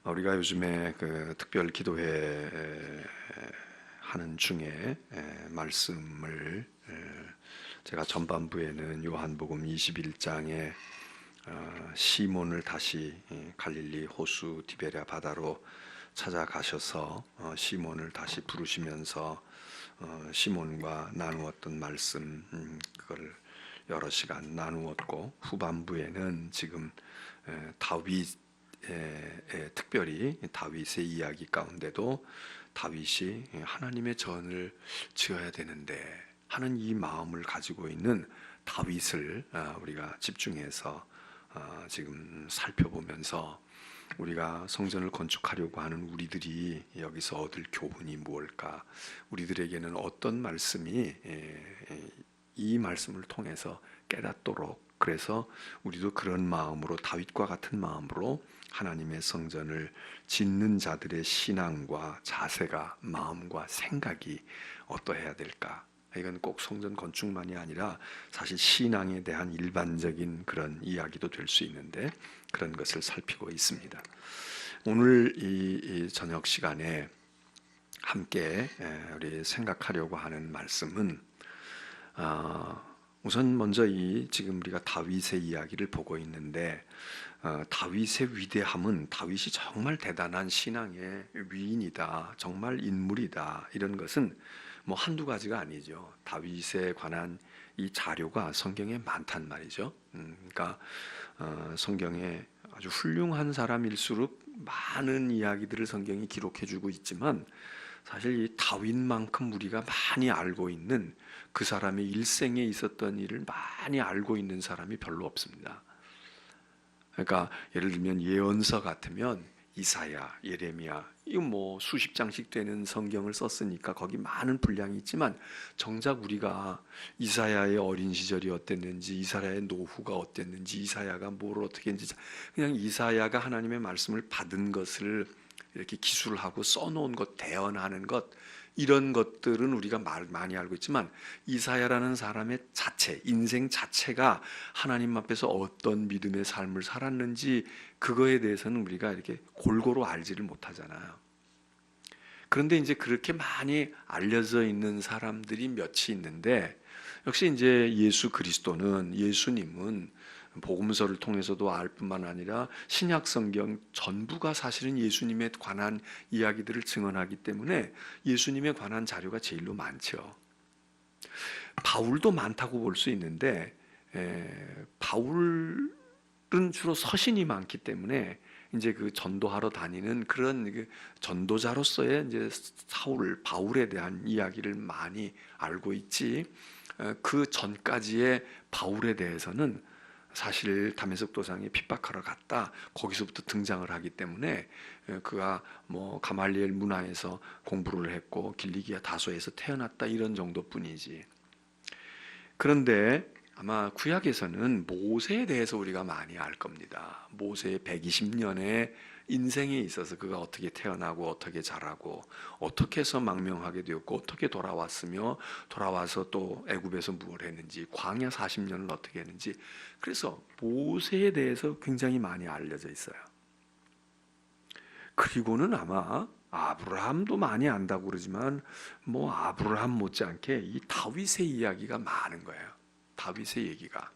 우리가 요즘에 그 특별 기도회 하는 중에 말씀을 제가 전반부에는 요한복음 21장에 시몬을 다시 갈릴리 호수 디베랴 바다로 찾아가셔서 시몬을 다시 부르시면서 시몬과 나누었던 말씀, 그걸 여러 시간 나누었고, 후반부에는 지금 다윗 특별히 다윗의 이야기 가운데도 다윗이 하나님의 전을 지어야 되는데 하는 이 마음을 가지고 있는 다윗을 우리가 집중해서 지금 살펴보면서, 우리가 성전을 건축하려고 하는 우리들이 여기서 얻을 교훈이 무엇일까, 우리들에게는 어떤 말씀이 이 말씀을 통해서 깨닫도록, 그래서 우리도 그런 마음으로, 다윗과 같은 마음으로 하나님의 성전을 짓는 자들의 신앙과 자세가, 마음과 생각이 어떠해야 될까. 이건 꼭 성전 건축만이 아니라 사실 신앙에 대한 일반적인 그런 이야기도 될 수 있는데, 그런 것을 살피고 있습니다. 오늘 이 저녁 시간에 함께 우리 생각하려고 하는 말씀은, 우선 먼저 지금 우리가 다윗의 이야기를 보고 있는데, 다윗의 위대함은, 다윗이 정말 대단한 신앙의 위인이다, 정말 인물이다, 이런 것은 뭐 한두 가지가 아니죠. 다윗에 관한 이 자료가 성경에 많단 말이죠. 그러니까 성경에 아주 훌륭한 사람일수록 많은 이야기들을 성경이 기록해주고 있지만, 사실 이 다윗만큼 우리가 많이 알고 있는, 그 사람의 일생에 있었던 일을 많이 알고 있는 사람이 별로 없습니다. 그러니까 예를 들면 예언서 같으면 이사야, 예레미야, 이거 뭐 수십 장씩 되는 성경을 썼으니까 거기 많은 분량이 있지만, 정작 우리가 이사야의 어린 시절이 어땠는지, 이사야의 노후가 어땠는지, 이사야가 뭘 어떻게 했는지, 그냥 이사야가 하나님의 말씀을 받은 것을 이렇게 기술하고 써놓은 것, 대언하는 것, 이런 것들은 우리가 많이 알고 있지만, 이사야라는 사람의 자체, 인생 자체가 하나님 앞에서 어떤 믿음의 삶을 살았는지, 그거에 대해서는 우리가 이렇게 골고루 알지를 못하잖아요. 그런데 이제 그렇게 많이 알려져 있는 사람들이 몇이 있는데, 역시 이제 예수 그리스도는, 예수님은 복음서를 통해서도 알 뿐만 아니라 신약 성경 전부가 사실은 예수님에 관한 이야기들을 증언하기 때문에 예수님에 관한 자료가 제일로 많죠. 바울도 많다고 볼 수 있는데, 바울은 주로 서신이 많기 때문에 이제 그 전도하러 다니는 그런 그 전도자로서의 이제 바울에 대한 이야기를 많이 알고 있지, 그 전까지의 바울에 대해서는 사실 다메섹 도상에 핍박하러 갔다, 거기서부터 등장을 하기 때문에, 그가 뭐 가말리엘 문화에서 공부를 했고 길리기아 다소에서 태어났다, 이런 정도뿐이지. 그런데 아마 구약에서는 모세에 대해서 우리가 많이 알 겁니다. 모세의 120년의 인생에 있어서 그가 어떻게 태어나고 어떻게 자라고 어떻게 해서 망명하게 되었고 어떻게 돌아왔으며, 돌아와서 또 애굽에서 무엇을 했는지, 광야 40년을 어떻게 했는지, 그래서 모세에 대해서 굉장히 많이 알려져 있어요. 그리고는 아마 아브라함도 많이 안다고 그러지만, 뭐 아브라함 못지않게 이 다윗의 이야기가 많은 거예요. 다윗의 얘기가.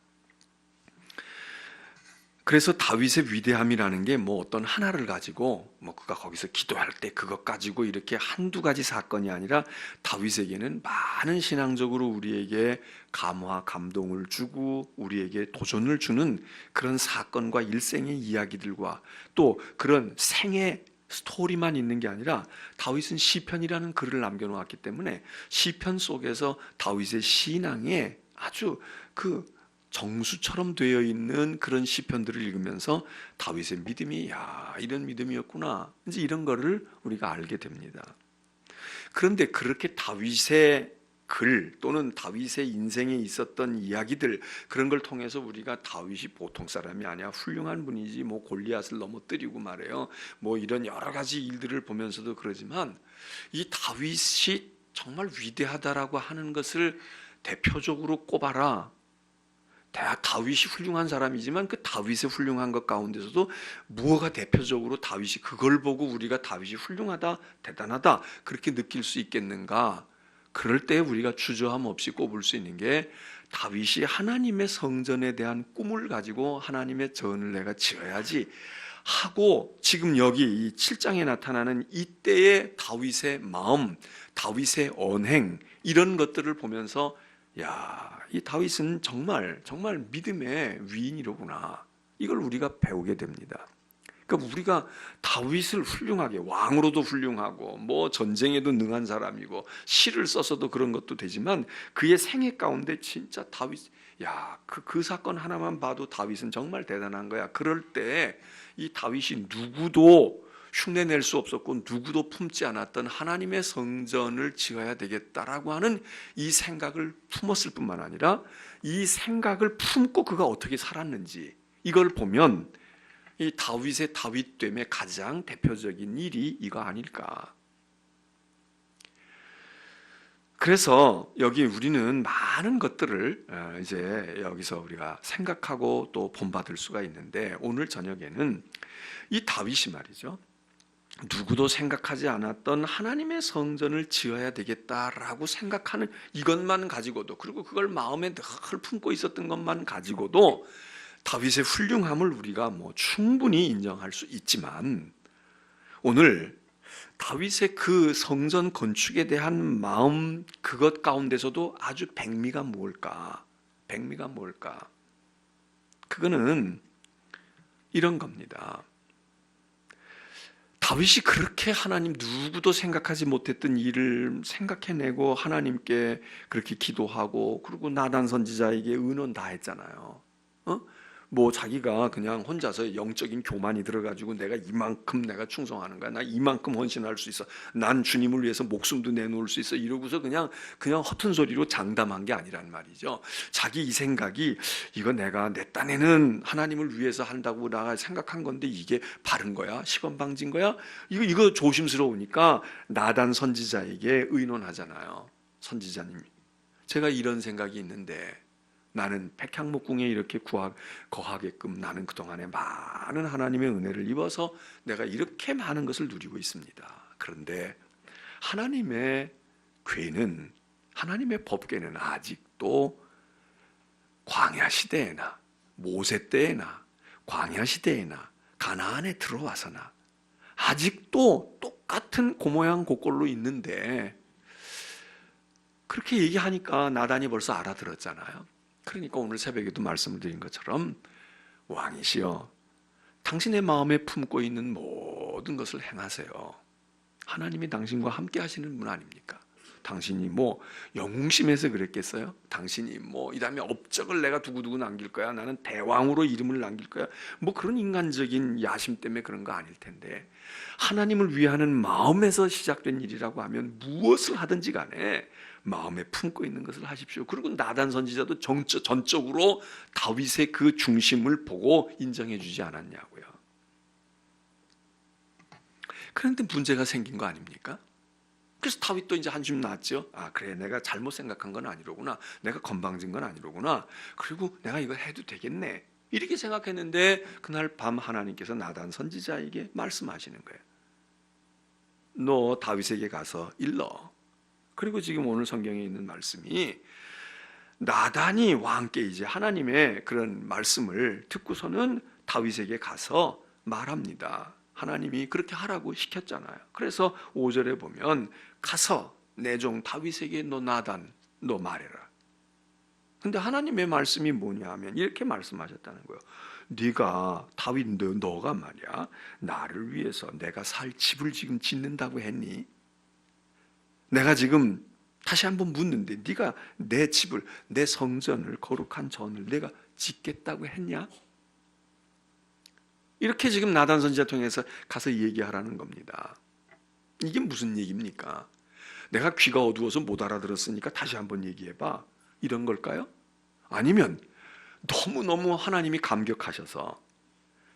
그래서 다윗의 위대함이라는 게 뭐 어떤 하나를 가지고, 뭐 그가 거기서 기도할 때 그것 가지고 이렇게 한두 가지 사건이 아니라, 다윗에게는 많은 신앙적으로 우리에게 감화, 감동을 주고 우리에게 도전을 주는 그런 사건과 일생의 이야기들과, 또 그런 생의 스토리만 있는 게 아니라, 다윗은 시편이라는 글을 남겨놓았기 때문에 시편 속에서 다윗의 신앙에 아주 그 정수처럼 되어 있는 그런 시편들을 읽으면서 다윗의 믿음이, 야, 이런 믿음이었구나, 이제 이런 거를 우리가 알게 됩니다. 그런데 그렇게 다윗의 글 또는 다윗의 인생에 있었던 이야기들, 그런 걸 통해서 우리가 다윗이 보통 사람이 아니야, 훌륭한 분이지, 뭐 골리앗을 넘어뜨리고 말해요, 뭐 이런 여러 가지 일들을 보면서도 그러지만, 이 다윗이 정말 위대하다라고 하는 것을 대표적으로 꼽아라, 다윗이 훌륭한 사람이지만 그 다윗의 훌륭한 것 가운데서도 무엇가 대표적으로 다윗이 그걸 보고 우리가 다윗이 훌륭하다, 대단하다 그렇게 느낄 수 있겠는가? 그럴 때 우리가 주저함 없이 꼽을 수 있는 게 다윗이 하나님의 성전에 대한 꿈을 가지고 하나님의 전을 내가 지어야지 하고 지금 여기 이 7장에 나타나는 이때의 다윗의 마음, 다윗의 언행 이런 것들을 보면서 야, 이 다윗은 정말 믿음의 위인이로구나. 이걸 우리가 배우게 됩니다. 그러니까 우리가 다윗을 훌륭하게 왕으로도 훌륭하고 뭐 전쟁에도 능한 사람이고 시를 써서도 그런 것도 되지만 그의 생애 가운데 진짜 다윗 그 사건 하나만 봐도 다윗은 정말 대단한 거야. 그럴 때 이 다윗이 누구도 흉내낼 수 없었고 누구도 품지 않았던 하나님의 성전을 지어야 되겠다라고 하는 이 생각을 품었을 뿐만 아니라 이 생각을 품고 그가 어떻게 살았는지 이걸 보면 이 다윗의 다윗됨의 가장 대표적인 일이 이거 아닐까. 그래서 여기 우리는 많은 것들을 이제 여기서 우리가 생각하고 또 본받을 수가 있는데 오늘 저녁에는 이 다윗이 말이죠. 누구도 생각하지 않았던 하나님의 성전을 지어야 되겠다라고 생각하는 이것만 가지고도 그리고 그걸 마음에 늘 품고 있었던 것만 가지고도 다윗의 훌륭함을 우리가 충분히 인정할 수 있지만 오늘 다윗의 그 성전 건축에 대한 마음 그것 가운데서도 아주 백미가 뭘까? 그거는 이런 겁니다. 다윗이 그렇게 하나님 누구도 생각하지 못했던 일을 생각해내고 하나님께 그렇게 기도하고 그리고 나단 선지자에게 의논 다 했잖아요. 자기가 그냥 혼자서 영적인 교만이 들어가지고 내가 이만큼 내가 충성하는 거야. 나 이만큼 헌신할 수 있어. 난 주님을 위해서 목숨도 내놓을 수 있어. 이러고서 그냥 허튼 소리로 장담한 게 아니란 말이죠. 자기 이 생각이 이거 내가 내 딴에는 하나님을 위해서 한다고 나 생각한 건데 이게 바른 거야? 시건방진 거야? 이거 조심스러우니까 나단 선지자에게 의논하잖아요. 선지자님, 제가 이런 생각이 있는데 나는 백향목궁에 이렇게 거하게끔 나는 그동안에 많은 하나님의 은혜를 입어서 내가 이렇게 많은 것을 누리고 있습니다. 그런데 하나님의 궤는 하나님의 법궤는 아직도 광야 시대에나 모세 때에나 광야 시대에나 가나안에 들어와서나 아직도 똑같은 고모양 고꼴로 있는데 그렇게 얘기하니까 나단이 벌써 알아들었잖아요. 그러니까 오늘 새벽에도 말씀을 드린 것처럼 왕이시여 당신의 마음에 품고 있는 모든 것을 행하세요. 하나님이 당신과 함께 하시는 분 아닙니까? 당신이 영웅심에서 그랬겠어요? 당신이 이 다음에 업적을 내가 두고두고 남길 거야. 나는 대왕으로 이름을 남길 거야. 그런 인간적인 야심 때문에 그런 거 아닐 텐데 하나님을 위하는 마음에서 시작된 일이라고 하면 무엇을 하든지 간에 마음에 품고 있는 것을 하십시오. 그리고 나단 선지자도 전적으로 다윗의 그 중심을 보고 인정해 주지 않았냐고요. 그런데 문제가 생긴 거 아닙니까? 그래서 다윗도 이제 한숨 났죠. 그래, 내가 잘못 생각한 건 아니로구나. 내가 건방진 건 아니로구나. 그리고 내가 이거 해도 되겠네. 이렇게 생각했는데 그날 밤 하나님께서 나단 선지자에게 말씀하시는 거예요. 너 다윗에게 가서 일러. 그리고 지금 오늘 성경에 있는 말씀이 나단이 왕께 이제 하나님의 그런 말씀을 듣고서는 다윗에게 가서 말합니다. 하나님이 그렇게 하라고 시켰잖아요. 그래서 5절에 보면 가서 내 종 다윗에게 너 나단 너 말해라. 근데 하나님의 말씀이 뭐냐 하면 이렇게 말씀하셨다는 거예요. 네가 다윗 너가 말이야 나를 위해서 내가 살 집을 지금 짓는다고 했니? 내가 지금 다시 한번 묻는데 네가 내 집을 내 성전을 거룩한 전을 내가 짓겠다고 했냐? 이렇게 지금 나단 선지자 통해서 가서 얘기하라는 겁니다. 이게 무슨 얘기입니까? 내가 귀가 어두워서 못 알아들었으니까 다시 한번 얘기해봐. 이런 걸까요? 아니면 너무너무 하나님이 감격하셔서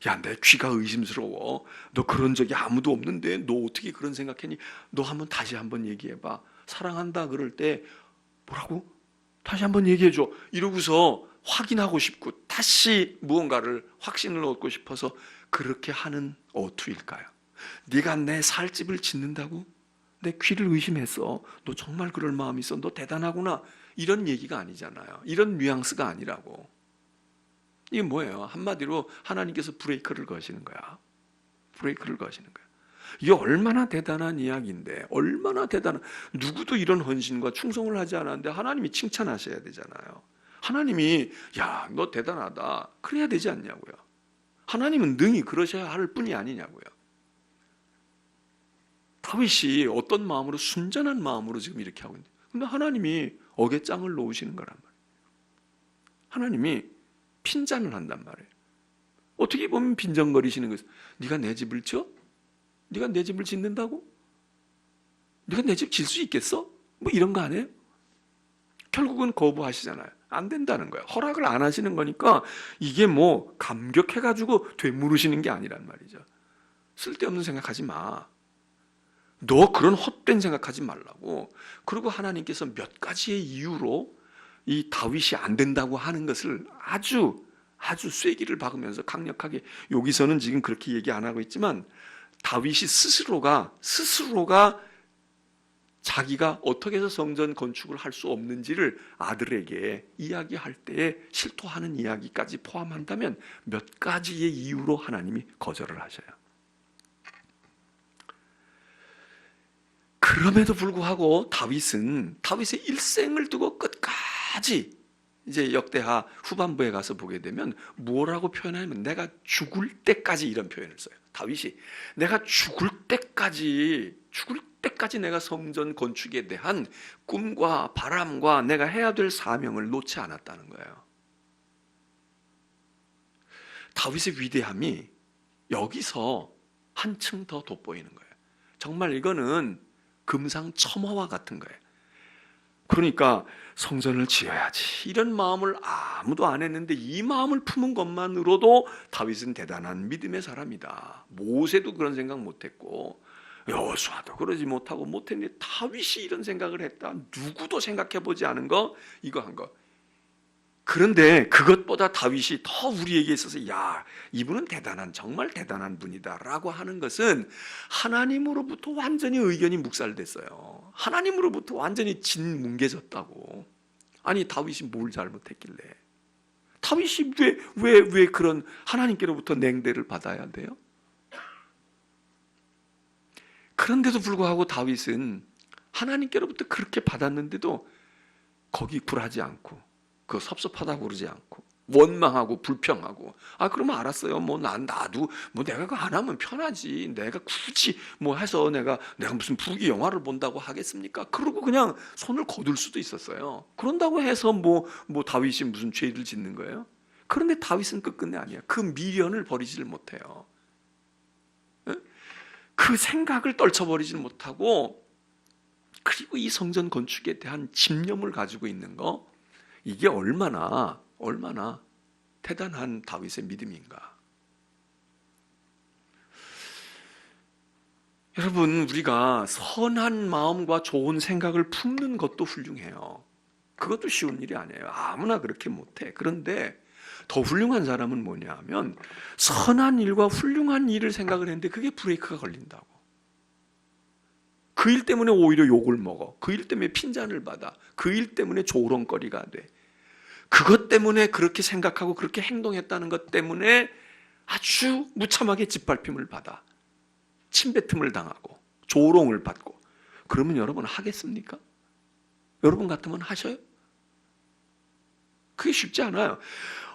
야, 내 귀가 의심스러워. 너 그런 적이 아무도 없는데 너 어떻게 그런 생각했니? 너 다시 한번 얘기해봐. 사랑한다 그럴 때 뭐라고? 다시 한번 얘기해줘. 이러고서 확인하고 싶고 다시 무언가를 확신을 얻고 싶어서 그렇게 하는 어투일까요? 네가 내 살집을 짓는다고? 내 귀를 의심했어. 너 정말 그럴 마음이 있어. 너 대단하구나. 이런 얘기가 아니잖아요. 이런 뉘앙스가 아니라고. 이게 뭐예요? 한마디로 하나님께서 브레이크를 거시는 거야. 브레이크를 거시는 거야. 이게 얼마나 대단한 이야기인데, 얼마나 대단한, 누구도 이런 헌신과 충성을 하지 않았는데 하나님이 칭찬하셔야 되잖아요. 하나님이 야, 너 대단하다 그래야 되지 않냐고요. 하나님은 능히 그러셔야 할 뿐이 아니냐고요. 다윗이 어떤 마음으로, 순전한 마음으로 지금 이렇게 하고 있는데, 근데 하나님이 어깃장을 놓으시는 거란 말이에요. 하나님이 핀잔을 한단 말이에요. 어떻게 보면 빈정거리시는 거예요. 네가 내 집을 지어? 네가 내 집을 짓는다고? 네가 내 집 질 수 있겠어? 뭐 이런 거 아니에요? 결국은 거부하시잖아요. 안 된다는 거예요. 허락을 안 하시는 거니까 이게 뭐 감격해가지고 되물으시는 게 아니란 말이죠. 쓸데없는 생각하지 마. 너 그런 헛된 생각하지 말라고. 그리고 하나님께서 몇 가지의 이유로 이 다윗이 안 된다고 하는 것을 아주 쐐기를 박으면서 강력하게, 여기서는 지금 그렇게 얘기 안 하고 있지만 다윗이 스스로가 자기가 어떻게 해서 성전 건축을 할 수 없는지를 아들에게 이야기할 때에 실토하는 이야기까지 포함한다면 몇 가지의 이유로 하나님이 거절을 하셔요. 그럼에도 불구하고 다윗의 일생을 두고 끝까지, 이제 역대하 후반부에 가서 보게 되면 뭐라고 표현하냐면 내가 죽을 때까지, 이런 표현을 써요. 다윗이 내가 죽을 때까지 내가 성전 건축에 대한 꿈과 바람과 내가 해야 될 사명을 놓지 않았다는 거예요. 다윗의 위대함이 여기서 한층 더 돋보이는 거예요. 정말 이거는 금상첨화와 같은 거예요. 그러니까 성전을 지어야지 이런 마음을 아무도 안 했는데 이 마음을 품은 것만으로도 다윗은 대단한 믿음의 사람이다. 모세도 그런 생각 못했고 여호수아도 그러지 못했는데 다윗이 이런 생각을 했다. 누구도 생각해보지 않은 거, 이거 한 거. 그런데 그것보다 다윗이 더 우리에게 있어서 야, 이분은 정말 대단한 분이다 라고 하는 것은 하나님으로부터 완전히 의견이 묵살됐어요. 하나님으로부터 완전히 짓뭉개졌다고. 아니, 다윗이 뭘 잘못했길래? 다윗이 왜 그런 하나님께로부터 냉대를 받아야 돼요? 그런데도 불구하고 다윗은 하나님께로부터 그렇게 받았는데도 거기 굴하지 않고, 그 섭섭하다고 그러지 않고, 원망하고 불평하고, 그러면 알았어요. 나도 내가 그거 안 하면 편하지. 내가 굳이 해서 내가 무슨 부귀 영화를 본다고 하겠습니까? 그러고 그냥 손을 거둘 수도 있었어요. 그런다고 해서 다윗이 무슨 죄를 짓는 거예요? 그런데 다윗은 끝끝내 아니야. 그 미련을 버리지를 못해요. 그 생각을 떨쳐버리지 못하고, 그리고 이 성전 건축에 대한 집념을 가지고 있는 거, 이게 얼마나 대단한 다윗의 믿음인가. 여러분, 우리가 선한 마음과 좋은 생각을 품는 것도 훌륭해요. 그것도 쉬운 일이 아니에요. 아무나 그렇게 못해. 그런데 더 훌륭한 사람은 뭐냐 하면 선한 일과 훌륭한 일을 생각을 했는데 그게 브레이크가 걸린다고. 그 일 때문에 오히려 욕을 먹어. 그 일 때문에 핀잔을 받아. 그 일 때문에 조롱거리가 돼. 그것 때문에 그렇게 생각하고 그렇게 행동했다는 것 때문에 아주 무참하게 짓밟힘을 받아. 침뱉음을 당하고 조롱을 받고. 그러면 여러분 하겠습니까? 여러분 같으면 하셔요? 그게 쉽지 않아요.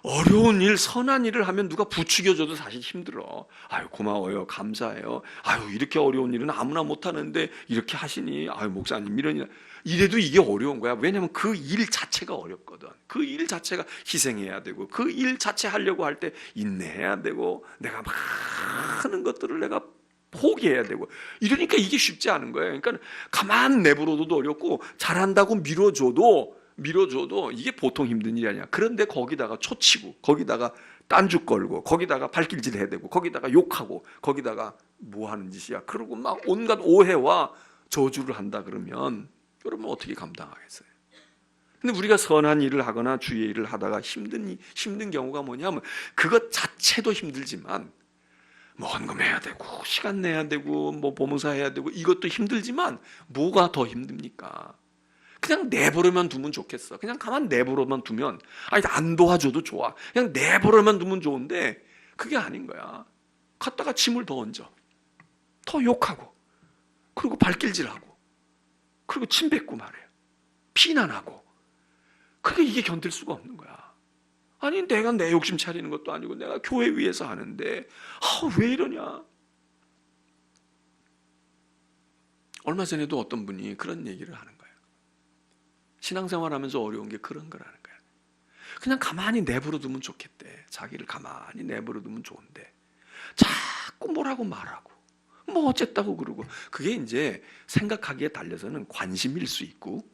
어려운 일, 선한 일을 하면 누가 부추겨줘도 사실 힘들어. 고마워요. 감사해요. 이렇게 어려운 일은 아무나 못하는데 이렇게 하시니, 목사님 이래도 이게 어려운 거야. 왜냐하면 그 일 자체가 어렵거든. 그 일 자체가 희생해야 되고, 그 일 자체 하려고 할 때 인내해야 되고, 내가 많은 것들을 내가 포기해야 되고, 이러니까 이게 쉽지 않은 거예요. 그러니까 가만 내버려둬도 어렵고, 잘한다고 밀어줘도 이게 보통 힘든 일이 아니야. 그런데 거기다가 초치고, 거기다가 딴죽 걸고, 거기다가 발길질 해야 되고, 거기다가 욕하고, 거기다가 뭐 하는 짓이야. 그러고 막 온갖 오해와 저주를 한다 그러면 여러분 어떻게 감당하겠어요? 근데 우리가 선한 일을 하거나 주의 일을 하다가 힘든 경우가 뭐냐면 그것 자체도 힘들지만 뭐 헌금해야 되고 시간 내야 되고 뭐 보모사 해야 되고 이것도 힘들지만 뭐가 더 힘듭니까? 그냥 내버려만 두면 좋겠어. 그냥 가만 내버려만 두면 아니 안 도와줘도 좋아. 그냥 내버려만 두면 좋은데 그게 아닌 거야. 갔다가 짐을 더 얹어. 더 욕하고 그리고 발길질하고 그리고 침 뱉고 말해요. 비난하고. 그게 이게 견딜 수가 없는 거야. 아니 내가 내 욕심 차리는 것도 아니고 내가 교회 위에서 하는데 왜 이러냐. 얼마 전에도 어떤 분이 그런 얘기를 하는 거예요. 신앙생활하면서 어려운 게 그런 거라는 거야. 그냥 가만히 내버려 두면 좋겠대. 자기를 가만히 내버려 두면 좋은데 자꾸 뭐라고 말하고 뭐 어쨌다고 그러고 그게 이제 생각하기에 달려서는 관심일 수 있고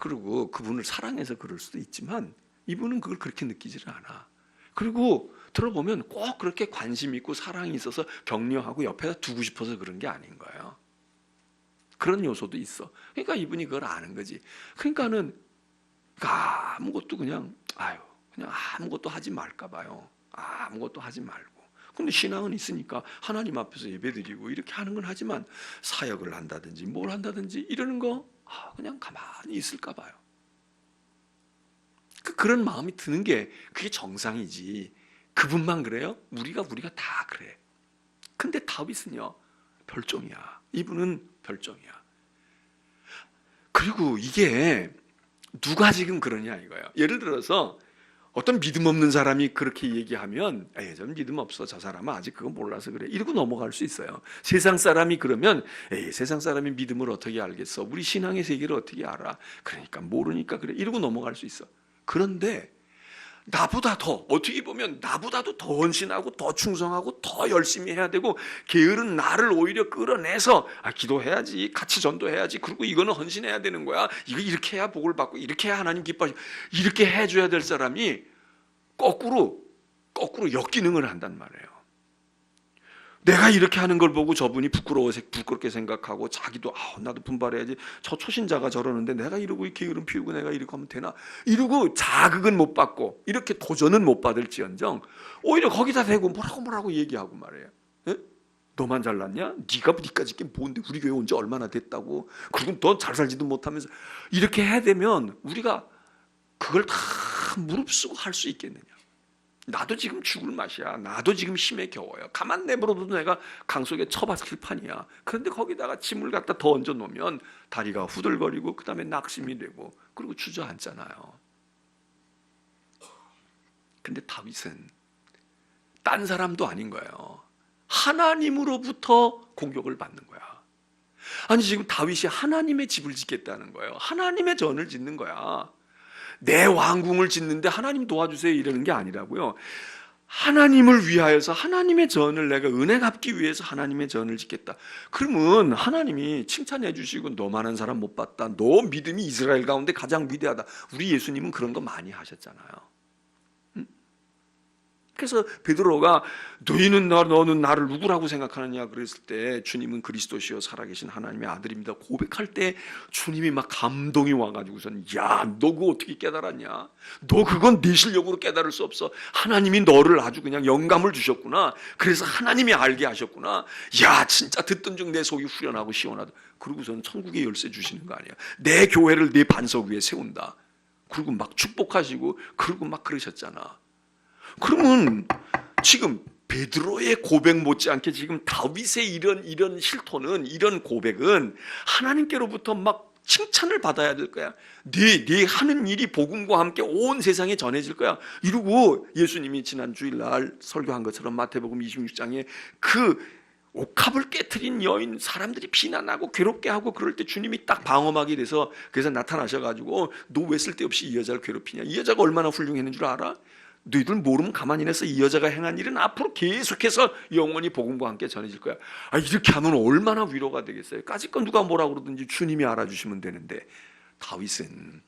그리고 그분을 사랑해서 그럴 수도 있지만 이분은 그걸 그렇게 느끼지를 않아. 그리고 들어보면 꼭 그렇게 관심 있고 사랑이 있어서 격려하고 옆에다 두고 싶어서 그런 게 아닌 거예요. 그런 요소도 있어. 그러니까 이분이 그걸 아는 거지. 그러니까는 아무것도 그냥 아무것도 하지 말까 봐요. 아무것도 하지 말고. 근데 신앙은 있으니까 하나님 앞에서 예배드리고 이렇게 하는 건 하지만 사역을 한다든지 뭘 한다든지 이러는 거 그냥 가만히 있을까 봐요. 그런 마음이 드는 게 그게 정상이지. 그분만 그래요? 우리가 다 그래. 근데 다윗은요 별종이야. 이분은 별종이야. 그리고 이게 누가 지금 그러냐 이거예요. 예를 들어서 어떤 믿음 없는 사람이 그렇게 얘기하면 저는 믿음 없어. 저 사람은 아직 그거 몰라서 그래. 이러고 넘어갈 수 있어요. 세상 사람이 그러면 세상 사람이 믿음을 어떻게 알겠어. 우리 신앙의 세계를 어떻게 알아. 그러니까 모르니까 그래. 이러고 넘어갈 수 있어. 그런데 나보다 더 어떻게 보면 나보다도 더 헌신하고 더 충성하고 더 열심히 해야 되고 게으른 나를 오히려 끌어내서 기도해야지 같이 전도해야지 그리고 이거는 헌신해야 되는 거야 이거 이렇게 해야 복을 받고 이렇게 해야 하나님 기뻐하시고 이렇게 해줘야 될 사람이 거꾸로 역기능을 한단 말이에요. 내가 이렇게 하는 걸 보고 저분이 부끄럽게 생각하고 자기도 나도 분발해야지. 저 초신자가 저러는데 내가 이러고 게으름 피우고 내가 이렇게 하면 되나? 이러고 자극은 못 받고 이렇게 도전은 못 받을지언정 오히려 거기다 대고 뭐라고 얘기하고 말이에요. 에? 너만 잘났냐? 네가 니까지 게 뭔데 우리 교회 온 지 얼마나 됐다고? 그리고 넌 잘 살지도 못하면서 이렇게 해야 되면 우리가 그걸 다 무릅쓰고 할 수 있겠느냐? 나도 지금 죽을 맛이야. 나도 지금 힘에 겨워요. 가만 내버려도 내가 강 속에 처박힐 판이야. 그런데 거기다가 짐을 갖다 더 얹어 놓으면 다리가 후들거리고 그 다음에 낙심이 되고 그리고 주저앉잖아요. 근데 다윗은 딴 사람도 아닌 거예요. 하나님으로부터 공격을 받는 거야. 아니 지금 다윗이 하나님의 집을 짓겠다는 거예요. 하나님의 전을 짓는 거야. 내 왕궁을 짓는데 하나님 도와주세요 이러는 게 아니라고요. 하나님을 위하여서 하나님의 전을 내가 은혜 갚기 위해서 하나님의 전을 짓겠다. 그러면 하나님이 칭찬해 주시고 너만한 사람 못 봤다. 너 믿음이 이스라엘 가운데 가장 위대하다. 우리 예수님은 그런 거 많이 하셨잖아요. 그래서 베드로가 너는 나를 누구라고 생각하느냐 그랬을 때 주님은 그리스도시요 살아계신 하나님의 아들입니다 고백할 때 주님이 막 감동이 와가지고선 너 그거 어떻게 깨달았냐? 너 그건 네 실력으로 깨달을 수 없어. 하나님이 너를 아주 그냥 영감을 주셨구나. 그래서 하나님이 알게 하셨구나. 진짜 듣던 중 내 속이 후련하고 시원하다. 그러고선 천국의 열쇠 주시는 거 아니야. 내 교회를 네 반석 위에 세운다. 그리고 막 축복하시고 그러고 막 그러셨잖아. 그러면 지금 베드로의 고백 못지않게 지금 다윗의 이런 실토는 이런 고백은 하나님께로부터 막 칭찬을 받아야 될 거야. 네 하는 일이 복음과 함께 온 세상에 전해질 거야. 이러고 예수님이 지난 주일날 설교한 것처럼 마태복음 26장에 그 옥합을 깨트린 여인 사람들이 비난하고 괴롭게 하고 그럴 때 주님이 딱 방어막이 돼서 그래서 나타나셔가지고 너 왜 쓸데없이 이 여자를 괴롭히냐? 이 여자가 얼마나 훌륭했는 줄 알아? 너희들 모르면 가만히 있어서 이 여자가 행한 일은 앞으로 계속해서 영원히 복음과 함께 전해질 거야. 이렇게 하면 얼마나 위로가 되겠어요. 까짓 건 누가 뭐라 그러든지 주님이 알아주시면 되는데 다윗은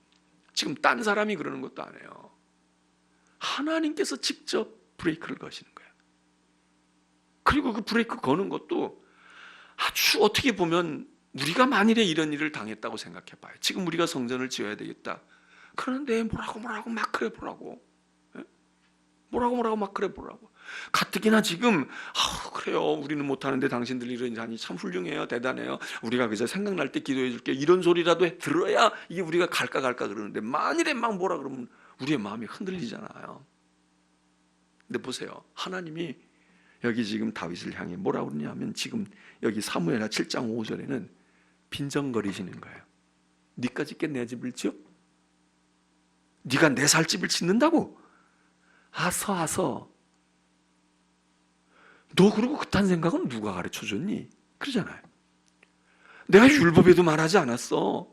지금 딴 사람이 그러는 것도 아니에요. 하나님께서 직접 브레이크를 거시는 거예요. 그리고 그 브레이크 거는 것도 아주 어떻게 보면 우리가 만일에 이런 일을 당했다고 생각해 봐요. 지금 우리가 성전을 지어야 되겠다. 그런데 뭐라고 막 그래 보라고. 예? 뭐라고 막 그래 보라고. 가뜩이나 지금 그래요. 우리는 못하는데 당신들 이러니 참 훌륭해요. 대단해요. 우리가 그저 생각날 때 기도해 줄게. 이런 소리라도 들어야 이게 우리가 갈까 그러는데 만일에 막 뭐라 그러면 우리의 마음이 흔들리잖아요. 근데 보세요. 하나님이 여기 지금 다윗을 향해 뭐라고 그러냐면 지금 여기 사무엘하 7장 5절에는 빈정거리시는 거예요. 네가 짓게 내 집을 지어? 네가 내 살 집을 짓는다고? 아서 너 그러고 그딴 생각은 누가 가르쳐줬니? 그러잖아요. 내가 율법에도 말하지 않았어.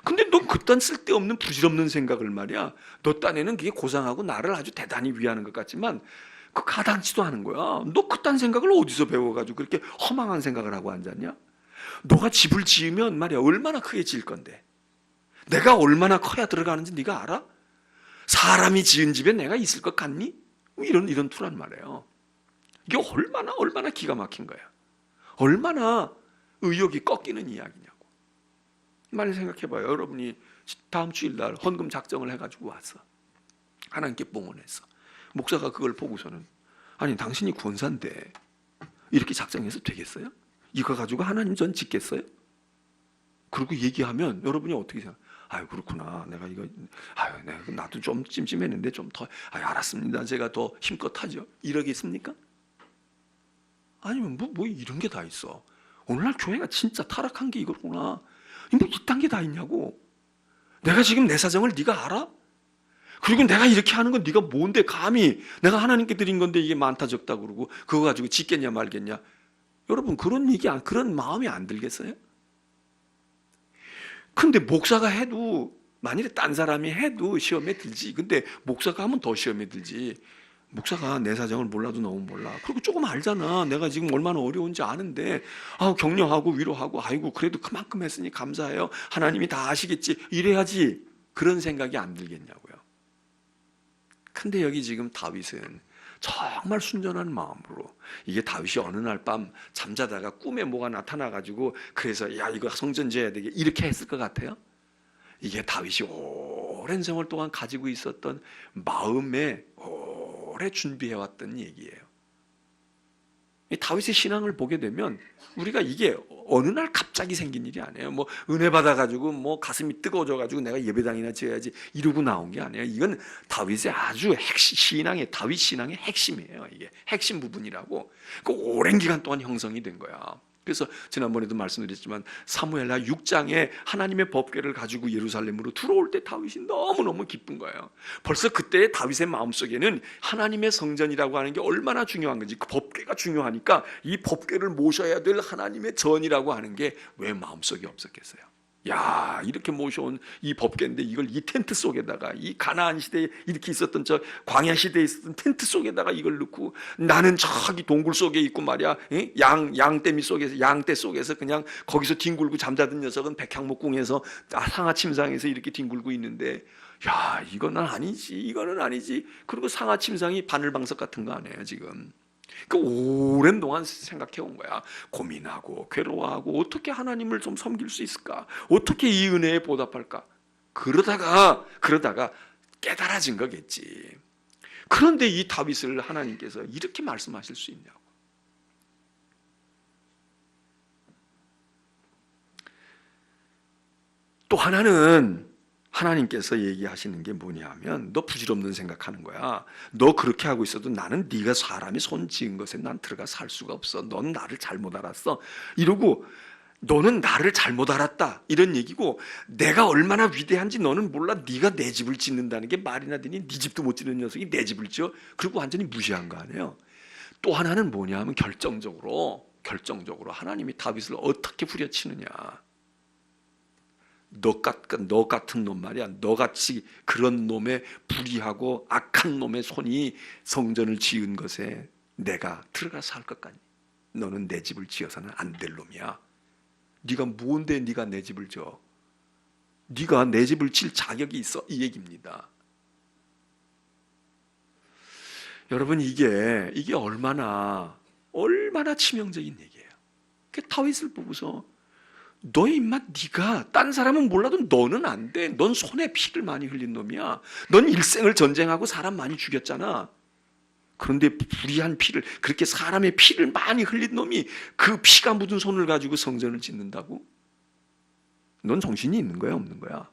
근데 넌 그딴 쓸데없는 부질없는 생각을 말이야. 너 딴에는 그게 고상하고 나를 아주 대단히 위하는 것 같지만 그 가당치도 않은 거야. 너 그딴 생각을 어디서 배워가지고 그렇게 허망한 생각을 하고 앉았냐? 너가 집을 지으면 말이야 얼마나 크게 지을 건데 내가 얼마나 커야 들어가는지 네가 알아? 사람이 지은 집에 내가 있을 것 같니? 이런 투란 말이에요. 이게 얼마나 기가 막힌 거야. 얼마나 의욕이 꺾이는 이야기냐고. 많이 생각해봐요. 여러분이 다음 주일날 헌금 작정을 해가지고 왔어. 하나님께 봉헌했어. 목사가 그걸 보고서는 아니 당신이 권사인데 이렇게 작정해서 되겠어요? 이거 가지고 하나님 전 짓겠어요? 그리고 얘기하면 여러분이 어떻게 생각해요? 아유 그렇구나. 내가 이거 나도 좀 찜찜했는데 좀 더 알았습니다. 제가 더 힘껏 하죠. 이러겠습니까? 아니면 뭐 이런 게 다 있어. 오늘날 교회가 진짜 타락한 게 이거구나. 뭐 이딴 게 다 있냐고. 내가 지금 내 사정을 네가 알아? 그리고 내가 이렇게 하는 건 네가 뭔데 감히 내가 하나님께 드린 건데 이게 많다 적다 그러고 그거 가지고 짓겠냐 말겠냐. 여러분 그런 그런 마음이 안 들겠어요? 근데 목사가 해도 만일에 딴 사람이 해도 시험에 들지. 근데 목사가 하면 더 시험에 들지. 목사가 내 사정을 몰라도 너무 몰라. 그리고 조금 알잖아. 내가 지금 얼마나 어려운지 아는데 격려하고 위로하고 아이고 그래도 그만큼 했으니 감사해요. 하나님이 다 아시겠지. 이래야지. 그런 생각이 안 들겠냐고요. 근데 여기 지금 다윗은 정말 순전한 마음으로 이게 다윗이 어느 날 밤 잠자다가 꿈에 뭐가 나타나가지고 그래서 야 이거 성전 지어야 되게 이렇게 했을 것 같아요? 이게 다윗이 오랜 세월 동안 가지고 있었던 마음에 오래 준비해왔던 얘기예요. 다윗의 신앙을 보게 되면 우리가 이게 어느 날 갑자기 생긴 일이 아니에요. 뭐 은혜 받아가지고 뭐 가슴이 뜨거워져가지고 내가 예배당이나 지어야지 이러고 나온 게 아니에요. 이건 다윗의 아주 다윗 신앙의 핵심이에요. 이게 핵심 부분이라고. 그 오랜 기간 동안 형성이 된 거야. 그래서 지난번에도 말씀드렸지만 사무엘하 6장에 하나님의 법궤를 가지고 예루살렘으로 들어올 때 다윗이 너무너무 기쁜 거예요. 벌써 그때 다윗의 마음속에는 하나님의 성전이라고 하는 게 얼마나 중요한 건지 그 법궤가 중요하니까 이 법궤를 모셔야 될 하나님의 전이라고 하는 게 왜 마음속에 없었겠어요? 야 이렇게 모셔온 이 법궤인데 이걸 이 텐트 속에다가 이 가나안 시대에 이렇게 있었던 저 광야 시대에 있었던 텐트 속에다가 이걸 넣고 나는 저기 동굴 속에 있고 말이야 양떼미 속에서 양떼 속에서 그냥 거기서 뒹굴고 잠자던 녀석은 백향목궁에서 상하 침상에서 이렇게 뒹굴고 있는데 야 이거는 아니지. 그리고 상하 침상이 바늘방석 같은 거 아니에요 지금. 그 오랜 동안 생각해 온 거야. 고민하고 괴로워하고 어떻게 하나님을 좀 섬길 수 있을까? 어떻게 이 은혜에 보답할까? 그러다가 깨달아진 거겠지. 그런데 이 다윗을 하나님께서 이렇게 말씀하실 수 있냐고. 또 하나는 하나님께서 얘기하시는 게 뭐냐면 너 부질없는 생각하는 거야. 너 그렇게 하고 있어도 나는 네가 사람이 손 지은 것에 난 들어가 살 수가 없어. 넌 나를 잘못 알았어. 이러고 너는 나를 잘못 알았다. 이런 얘기고 내가 얼마나 위대한지 너는 몰라. 네가 내 집을 짓는다는 게 말이나 되니 네 집도 못 짓는 녀석이 내 집을 지어. 그리고 완전히 무시한 거 아니에요. 또 하나는 뭐냐면 결정적으로 하나님이 다윗을 어떻게 후려치느냐. 너 같은 놈 말이야. 너같이 그런 놈의 불의하고 악한 놈의 손이 성전을 지은 것에 내가 들어가서 할 것 같니? 너는 내 집을 지어서는 안 될 놈이야. 네가 뭔데 네가 내 집을 져? 네가 내 집을 질 자격이 있어? 이 얘기입니다. 여러분 이게 얼마나 치명적인 얘기예요. 그 다윗을 보고서 너의 입맛 네가 딴 사람은 몰라도 너는 안 돼. 넌 손에 피를 많이 흘린 놈이야. 넌 일생을 전쟁하고 사람 많이 죽였잖아. 그런데 불의한 피를, 그렇게 사람의 피를 많이 흘린 놈이 그 피가 묻은 손을 가지고 성전을 짓는다고? 넌 정신이 있는 거야, 없는 거야?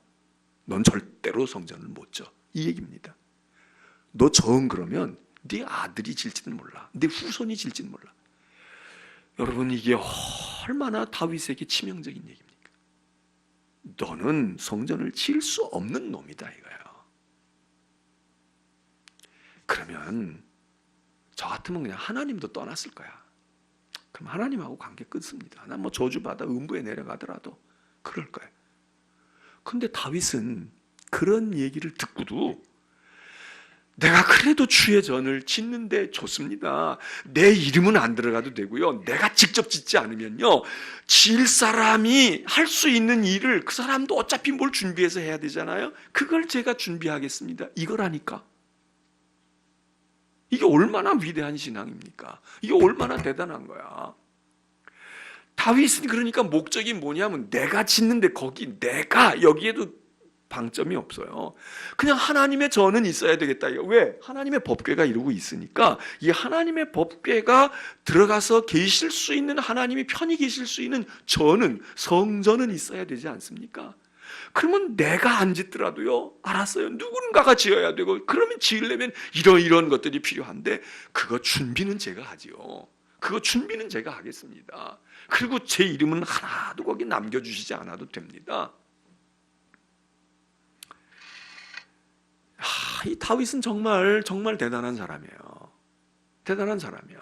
넌 절대로 성전을 못 져. 이 얘기입니다. 너 정 그러면 네 아들이 질지는 몰라. 네 후손이 질지는 몰라. 여러분, 이게 얼마나 다윗에게 치명적인 얘기입니까? 너는 성전을 지을 수 없는 놈이다 이거예요. 그러면 저 같으면 그냥 하나님도 떠났을 거야. 그럼 하나님하고 관계 끊습니다. 난 뭐 저주받아 음부에 내려가더라도 그럴 거예요. 근데 다윗은 그런 얘기를 듣고도 내가 그래도 주의 전을 짓는데 좋습니다. 내 이름은 안 들어가도 되고요. 내가 직접 짓지 않으면요, 지을 사람이 할 수 있는 일을 그 사람도 어차피 뭘 준비해서 해야 되잖아요. 그걸 제가 준비하겠습니다. 이거라니까. 이게 얼마나 위대한 신앙입니까? 이게 얼마나 대단한 거야. 다윗은 그러니까 목적이 뭐냐면 내가 짓는데 거기 내가 여기에도 방점이 없어요. 그냥 하나님의 전은 있어야 되겠다. 왜? 하나님의 법궤가 이루고 있으니까 이 하나님의 법궤가 들어가서 계실 수 있는, 하나님이 편히 계실 수 있는 전은, 성전은 있어야 되지 않습니까? 그러면 내가 안 짓더라도요, 알았어요, 누군가가 지어야 되고, 그러면 지으려면 이런 것들이 필요한데 그거 준비는 제가 하지요. 그거 준비는 제가 하겠습니다. 그리고 제 이름은 하나도 거기 남겨주시지 않아도 됩니다. 이 다윗은 정말 대단한 사람이에요. 대단한 사람이야.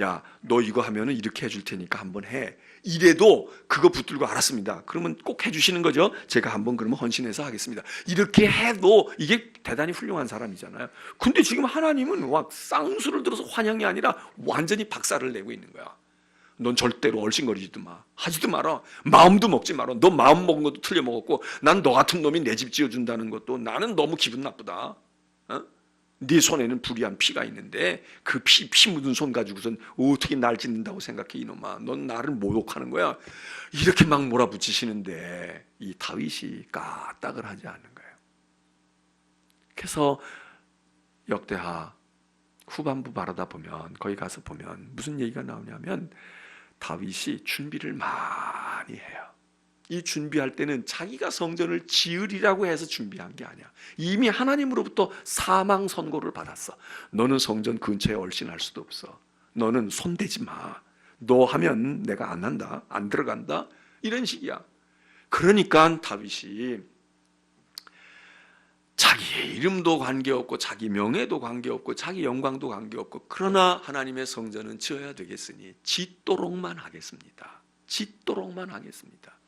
야, 너 이거 하면은 이렇게 해줄 테니까 한번 해. 이래도 그거 붙들고 알았습니다. 그러면 꼭 해주시는 거죠. 제가 한번 그러면 헌신해서 하겠습니다. 이렇게 해도 이게 대단히 훌륭한 사람이잖아요. 근데 지금 하나님은 와, 쌍수를 들어서 환영이 아니라 완전히 박살을 내고 있는 거야. 넌 절대로 얼씬거리지도 마. 하지도 마라. 마음도 먹지 마라. 너 마음 먹은 것도 틀려 먹었고, 난 너 같은 놈이 내 집 지어준다는 것도 나는 너무 기분 나쁘다. 어? 네 손에는 불의한 피가 있는데 그 피 묻은 손 가지고선 어떻게 날 짓는다고 생각해 이놈아. 넌 나를 모욕하는 거야. 이렇게 막 몰아붙이시는데 이 다윗이 까딱을 하지 않는 거예요. 그래서 역대하 후반부 바라다 보면, 거기 가서 보면 무슨 얘기가 나오냐면 다윗이 준비를 많이 해요. 이 준비할 때는 자기가 성전을 지으리라고 해서 준비한 게 아니야. 이미 하나님으로부터 사망 선고를 받았어. 너는 성전 근처에 얼씬할 수도 없어. 너는 손대지 마. 너 하면 내가 안 한다. 안 들어간다. 이런 식이야. 그러니까 다윗이 자기의 이름도 관계없고 자기 명예도 관계없고 자기 영광도 관계없고, 그러나 하나님의 성전은 지어야 되겠으니 짓도록만 하겠습니다. 짓도록만 하겠습니다.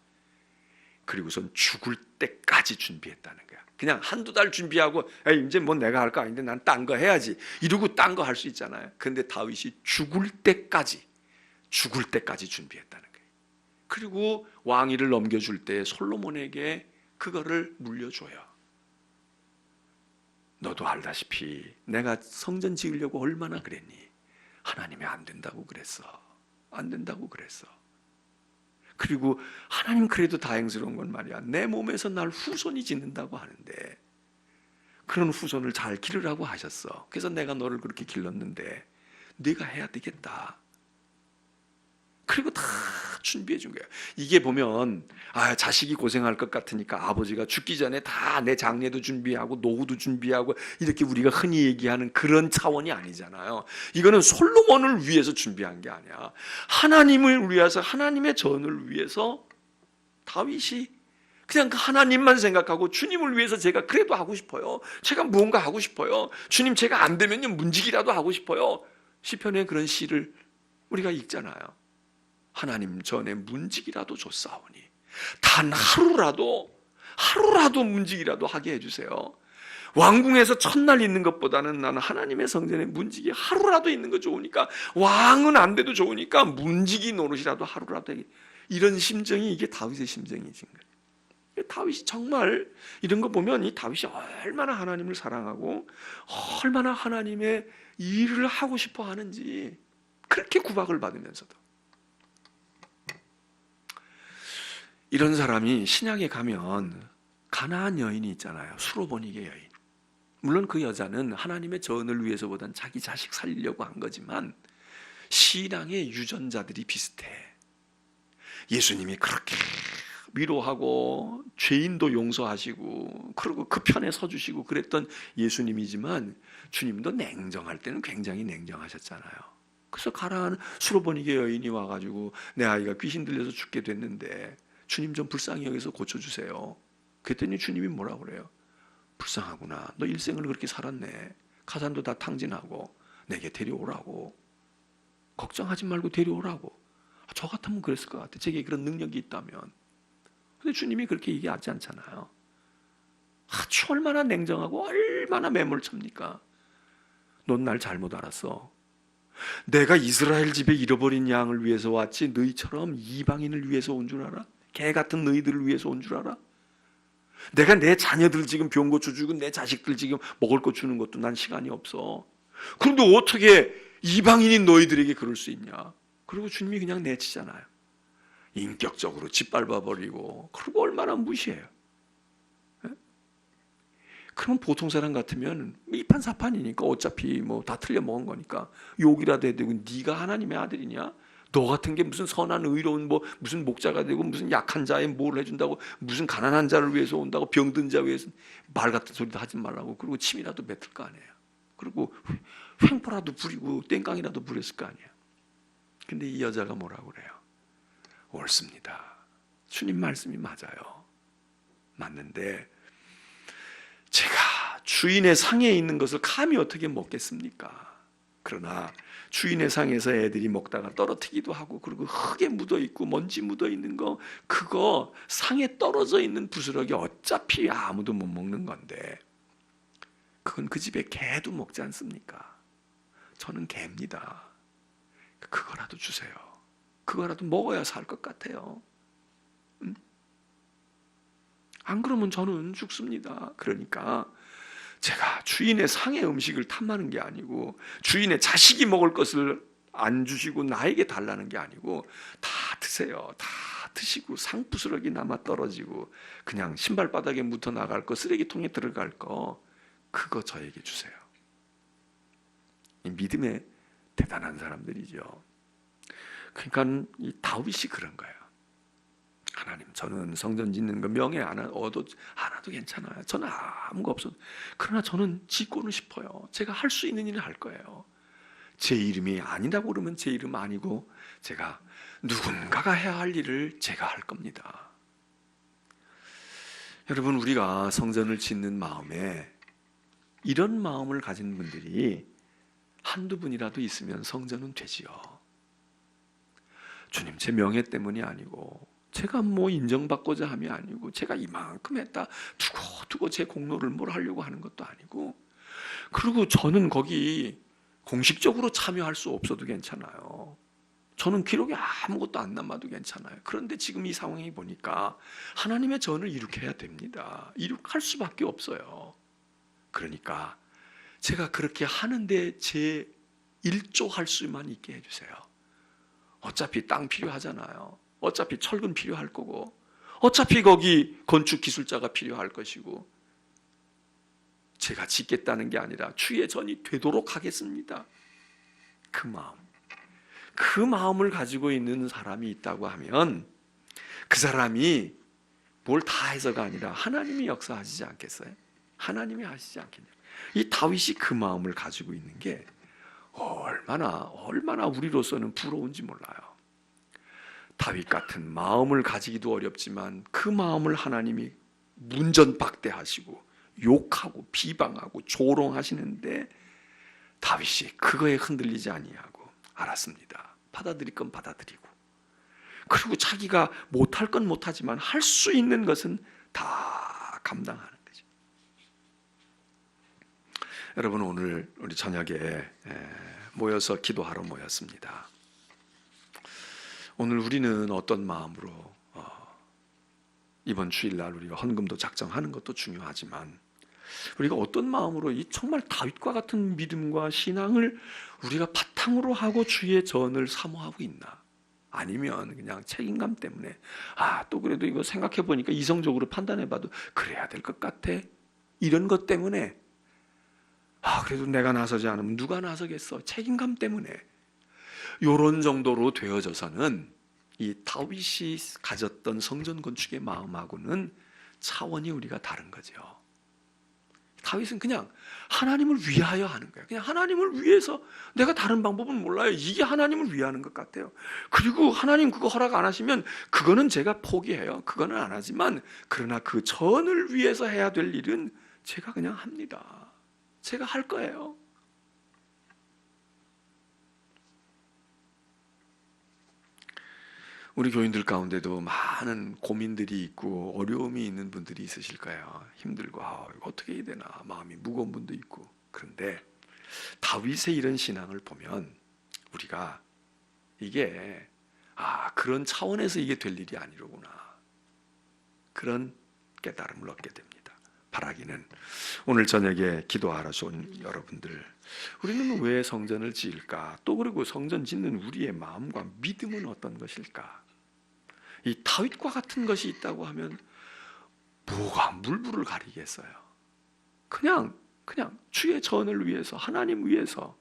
그리고선 죽을 때까지 준비했다는 거야. 그냥 한두 달 준비하고 이제 뭐 내가 할 거 아닌데 난 딴 거 해야지 이러고 딴 거 할 수 있잖아요. 근데 다윗이 죽을 때까지 준비했다는 거예요. 그리고 왕위를 넘겨줄 때 솔로몬에게 그거를 물려줘요. 너도 알다시피 내가 성전 지으려고 얼마나 그랬니? 하나님이 안 된다고 그랬어. 안 된다고 그랬어. 그리고 하나님 그래도 다행스러운 건 말이야, 내 몸에서 날 후손이 짓는다고 하는데 그런 후손을 잘 기르라고 하셨어. 그래서 내가 너를 그렇게 길렀는데 네가 해야 되겠다. 그리고 다 준비해 준 거야. 이게 보면 자식이 고생할 것 같으니까 아버지가 죽기 전에 다 내 장례도 준비하고 노후도 준비하고 이렇게 우리가 흔히 얘기하는 그런 차원이 아니잖아요. 이거는 솔로몬을 위해서 준비한 게 아니야. 하나님을 위해서, 하나님의 전을 위해서 다윗이 그냥 하나님만 생각하고, 주님을 위해서 제가 그래도 하고 싶어요. 제가 무언가 하고 싶어요. 주님, 제가 안 되면요 문지기라도 하고 싶어요. 시편에 그런 시를 우리가 읽잖아요. 하나님 전에 문지기라도 줬사오니 단 하루라도 문지기라도 하게 해주세요. 왕궁에서 첫날 있는 것보다는 나는 하나님의 성전에 문지기 하루라도 있는 거 좋으니까, 왕은 안 돼도 좋으니까 문지기 노릇이라도 하루라도 하게. 이런 심정이, 이게 다윗의 심정이지. 다윗이 정말 이런 거 보면 이 다윗이 얼마나 하나님을 사랑하고 얼마나 하나님의 일을 하고 싶어 하는지, 그렇게 구박을 받으면서도. 이런 사람이 신약에 가면 가나안 여인이 있잖아요. 수로보니게 여인. 물론 그 여자는 하나님의 전을 위해서보단 자기 자식 살리려고 한 거지만 신앙의 유전자들이 비슷해. 예수님이 그렇게 위로하고 죄인도 용서하시고 그리고 그 편에 서주시고 그랬던 예수님이지만 주님도 냉정할 때는 굉장히 냉정하셨잖아요. 그래서 가라한 수로보니게 여인이 와가지고 내 아이가 귀신 들려서 죽게 됐는데 주님 좀 불쌍히 여기서 고쳐주세요. 그랬더니 주님이 뭐라고 그래요? 불쌍하구나. 너 일생을 그렇게 살았네. 가산도 다 탕진하고 내게 데려오라고. 걱정하지 말고 데려오라고. 저 같으면 그랬을 것 같아. 제게 그런 능력이 있다면. 근데 주님이 그렇게 얘기하지 않잖아요. 아주 얼마나 냉정하고 얼마나 매몰찹니까? 넌 날 잘못 알았어. 내가 이스라엘 집에 잃어버린 양을 위해서 왔지 너희처럼 이방인을 위해서 온 줄 알아? 개 같은 너희들을 위해서 온 줄 알아? 내가 내 자녀들 지금 병 고쳐 주고 내 자식들 지금 먹을 거 주는 것도 난 시간이 없어. 그런데 어떻게 이방인인 너희들에게 그럴 수 있냐? 그리고 주님이 그냥 내치잖아요. 인격적으로 짓밟아버리고. 그리고 얼마나 무시해요. 그럼 보통 사람 같으면 이판사판이니까 어차피 뭐 다 틀려 먹은 거니까 욕이라도 해야 되고 네가 하나님의 아들이냐? 너 같은 게 무슨 선한 의로운 뭐 무슨 목자가 되고 무슨 약한 자에 뭘 해준다고 무슨 가난한 자를 위해서 온다고 병든 자 위해서 말 같은 소리도 하지 말라고. 그리고 침이라도 뱉을 거 아니에요. 그리고 횡포라도 부리고 땡깡이라도 부렸을 거 아니에요. 근데 이 여자가 뭐라고 그래요? 옳습니다. 주님 말씀이 맞아요. 맞는데 제가 주인의 상에 있는 것을 감히 어떻게 먹겠습니까? 그러나 주인의 상에서 애들이 먹다가 떨어뜨기도 하고 그리고 흙에 묻어있고 먼지 묻어있는 거 그거 상에 떨어져 있는 부스러기 어차피 아무도 못 먹는 건데 그건 그 집에 개도 먹지 않습니까? 저는 개입니다. 그거라도 주세요. 그거라도 먹어야 살 것 같아요. 안 그러면 저는 죽습니다. 그러니까 제가 주인의 상의 음식을 탐하는 게 아니고 주인의 자식이 먹을 것을 안 주시고 나에게 달라는 게 아니고 다 드세요. 다 드시고 상부스러기 남아 떨어지고 그냥 신발바닥에 묻어 나갈 거 쓰레기통에 들어갈 거 그거 저에게 주세요. 이 믿음의 대단한 사람들이죠. 그러니까 이 다윗이 그런 거예요. 하나님, 저는 성전 짓는 거 명예 얻어도 하나도 괜찮아요. 저는 아무거 없어도. 그러나 저는 짓고는 싶어요. 제가 할 수 있는 일을 할 거예요. 제 이름이 아니라고 그러면 제 이름 아니고 제가 누군가가 해야 할 일을 제가 할 겁니다. 여러분, 우리가 성전을 짓는 마음에 이런 마음을 가진 분들이 한두 분이라도 있으면 성전은 되지요. 주님, 제 명예 때문이 아니고 제가 뭐 인정받고자 함이 아니고 제가 이만큼 했다 두고 제 공로를 뭘 하려고 하는 것도 아니고 그리고 저는 거기 공식적으로 참여할 수 없어도 괜찮아요. 저는 기록에 아무것도 안 남아도 괜찮아요. 그런데 지금 이 상황이 보니까 하나님의 전을 이룩해야 됩니다. 이룩할 수밖에 없어요. 그러니까 제가 그렇게 하는데 제 일조할 수만 있게 해주세요. 어차피 땅 필요하잖아요. 어차피 철근 필요할 거고 어차피 거기 건축 기술자가 필요할 것이고 제가 짓겠다는 게 아니라 주의 전이 되도록 하겠습니다. 그 마음을 가지고 있는 사람이 있다고 하면 그 사람이 뭘 다 해서가 아니라 하나님이 역사하시지 않겠어요? 하나님이 하시지 않겠냐고. 이 다윗이 그 마음을 가지고 있는 게 얼마나 우리로서는 부러운지 몰라요. 다윗 같은 마음을 가지기도 어렵지만 그 마음을 하나님이 문전박대하시고 욕하고 비방하고 조롱하시는데 다윗이 그거에 흔들리지 아니하고 알았습니다. 받아들일 건 받아들이고 그리고 자기가 못할 건 못하지만 할 수 있는 것은 다 감당하는 거죠. 여러분, 오늘 우리 저녁에 모여서 기도하러 모였습니다. 오늘 우리는 어떤 마음으로 이번 주일날 우리가 헌금도 작정하는 것도 중요하지만 우리가 어떤 마음으로 이 정말 다윗과 같은 믿음과 신앙을 우리가 바탕으로 하고 주의 전을 사모하고 있나? 아니면 그냥 책임감 때문에 또 그래도 이거 생각해 보니까 이성적으로 판단해 봐도 그래야 될 것 같아. 이런 것 때문에 그래도 내가 나서지 않으면 누가 나서겠어. 책임감 때문에. 요런 정도로 되어져서는 이 다윗이 가졌던 성전 건축의 마음하고는 차원이 우리가 다른 거죠. 다윗은 그냥 하나님을 위하여 하는 거예요. 그냥 하나님을 위해서. 내가 다른 방법은 몰라요. 이게 하나님을 위하는 것 같아요. 그리고 하나님 그거 허락 안 하시면 그거는 제가 포기해요. 그거는 안 하지만 그러나 그 전을 위해서 해야 될 일은 제가 그냥 합니다. 제가 할 거예요. 우리 교인들 가운데도 많은 고민들이 있고 어려움이 있는 분들이 있으실 거예요. 힘들고 어떻게 해야 되나 마음이 무거운 분도 있고. 그런데 다윗의 이런 신앙을 보면 우리가 이게 그런 차원에서 이게 될 일이 아니로구나, 그런 깨달음을 얻게 됩니다. 바라기는 오늘 저녁에 기도하러 온 여러분들, 우리는 왜 성전을 지을까? 또 그리고 성전 짓는 우리의 마음과 믿음은 어떤 것일까? 이 다윗과 같은 것이 있다고 하면 뭐가 물불을 가리겠어요? 그냥 주의 전을 위해서, 하나님 위해서,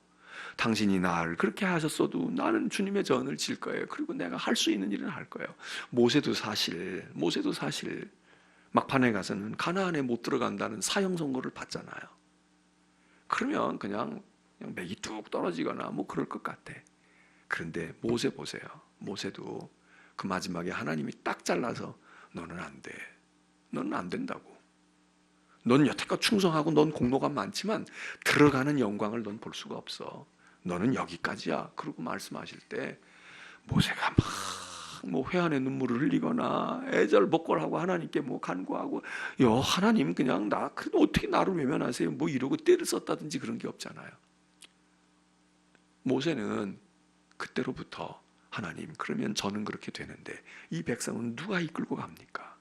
당신이 나를 그렇게 하셨어도 나는 주님의 전을 질 거예요. 그리고 내가 할 수 있는 일은 할 거예요. 모세도 사실 막판에 가서는 가나안에 못 들어간다는 사형 선고를 받잖아요. 그러면 그냥 맥이 뚝 떨어지거나 뭐 그럴 것 같아. 그런데 모세 보세요. 모세도 그 마지막에 하나님이 딱 잘라서 너는 안 돼. 너는 안 된다고. 넌 여태껏 충성하고 넌 공로가 많지만 들어가는 영광을 넌 볼 수가 없어. 너는 여기까지야. 그러고 말씀하실 때 모세가 뭐 회한의 눈물을 흘리거나 애절복걸하고 하나님께 뭐 간구하고 하나님 그냥 그래도 어떻게 나를 외면하세요? 뭐 이러고 떼를 썼다든지 그런 게 없잖아요. 모세는 그때로부터 하나님, 그러면 저는 그렇게 되는데 이 백성은 누가 이끌고 갑니까?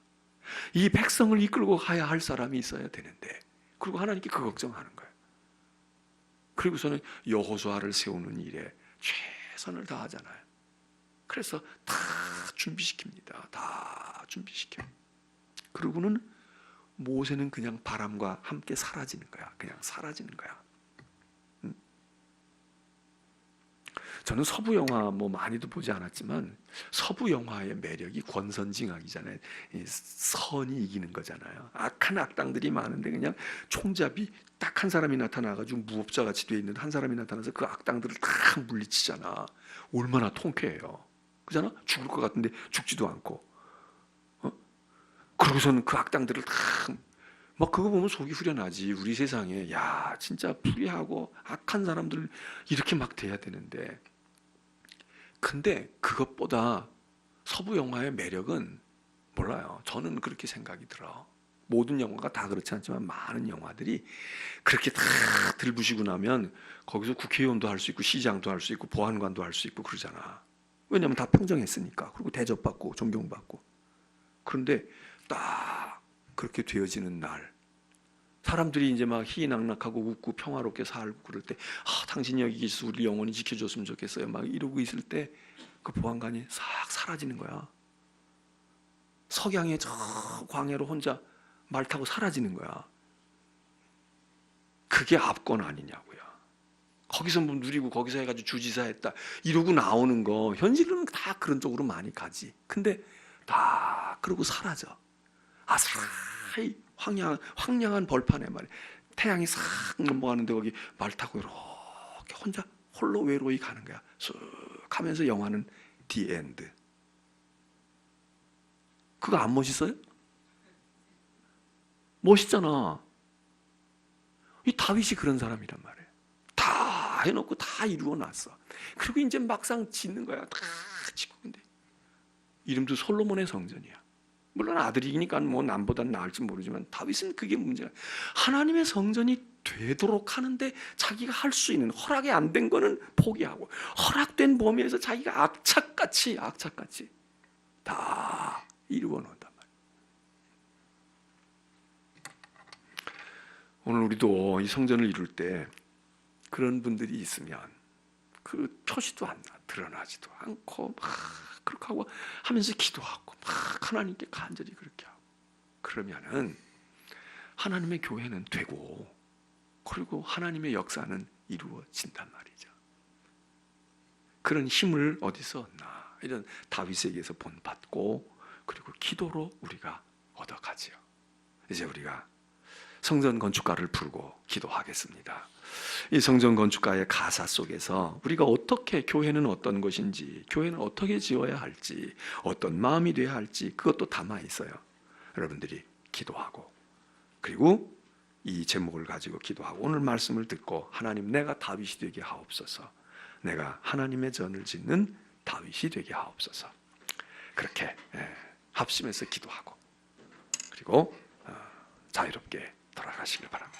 이 백성을 이끌고 가야 할 사람이 있어야 되는데, 그리고 하나님께 그 걱정하는 거예요. 그리고서는 여호수아를 세우는 일에 최선을 다하잖아요. 그래서 다 준비시킵니다. 다 준비시켜요. 그리고는 모세는 그냥 바람과 함께 사라지는 거야. 그냥 사라지는 거야. 저는 서부 영화 뭐 많이도 보지 않았지만 서부 영화의 매력이 권선징악이잖아요. 선이 이기는 거잖아요. 악한 악당들이 많은데 그냥 총잡이 딱 한 사람이 나타나가지고 무법자 같이 돼 있는 한 사람이 나타나서 그 악당들을 딱 물리치잖아. 얼마나 통쾌해요. 그잖아? 죽을 것 같은데 죽지도 않고. 그러고서는 그 악당들을 막 그거 보면 속이 후련하지. 우리 세상에 진짜 불의하고 악한 사람들 이렇게 막 돼야 되는데, 근데 그것보다 서부 영화의 매력은 몰라요. 저는 그렇게 생각이 들어. 모든 영화가 다 그렇지 않지만 많은 영화들이 그렇게 다 들부시고 나면 거기서 국회의원도 할 수 있고 시장도 할 수 있고 보안관도 할 수 있고 그러잖아. 왜냐하면 다 평정했으니까. 그리고 대접받고 존경받고. 그런데 딱 그렇게 되어지는 날, 사람들이 이제 막 희희낙낙하고 웃고 평화롭게 살고 그럴 때 당신이 여기 계셔서 우리 영원히 지켜줬으면 좋겠어요 막 이러고 있을 때 그 보안관이 싹 사라지는 거야. 석양의 저 광야로 혼자 말 타고 사라지는 거야. 그게 압권 아니냐고요. 거기서 뭐 누리고 거기서 해가지고 주지사 했다 이러고 나오는 거 현실은 다 그런 쪽으로 많이 가지. 근데 다 그러고 사라져. 사이 황량한 벌판에 말이야. 태양이 싹 넘어가는데 거기 말 타고 이렇게 혼자 홀로 외로이 가는 거야. 쑥 하면서 영화는 The End. 그거 안 멋있어요? 멋있잖아. 이 다윗이 그런 사람이란 말이에요. 다 해놓고 다 이루어 놨어. 그리고 이제 막상 짓는 거야. 다 짓고. 근데 이름도 솔로몬의 성전이야. 물론 아들이니까 뭐 남보다는 나을지 모르지만 다윗은 그게 문제야. 하나님의 성전이 되도록 하는데 자기가 할 수 있는, 허락이 안 된 거는 포기하고 허락된 범위에서 자기가 악착같이 다 이루어 놓는단 말이야. 오늘 우리도 이 성전을 이룰 때 그런 분들이 있으면 그 표시도 안 나, 드러나지도 않고 막 그렇게 하고 하면서 기도하고 막 하나님께 간절히 그렇게 하고 그러면은 하나님의 교회는 되고 그리고 하나님의 역사는 이루어진단 말이죠. 그런 힘을 어디서 얻나? 이런 다윗에게서 본받고 그리고 기도로 우리가 얻어가지요. 이제 우리가 성전 건축가를 부르고 기도하겠습니다. 이 성전 건축가의 가사 속에서 우리가 어떻게 교회는 어떤 것인지, 교회는 어떻게 지어야 할지, 어떤 마음이 되어야 할지 그것도 담아 있어요. 여러분들이 기도하고 그리고 이 제목을 가지고 기도하고 오늘 말씀을 듣고 하나님 내가 다윗이 되게 하옵소서. 내가 하나님의 전을 짓는 다윗이 되게 하옵소서. 그렇게 합심해서 기도하고 그리고 자유롭게 돌아가시길 바랍니다.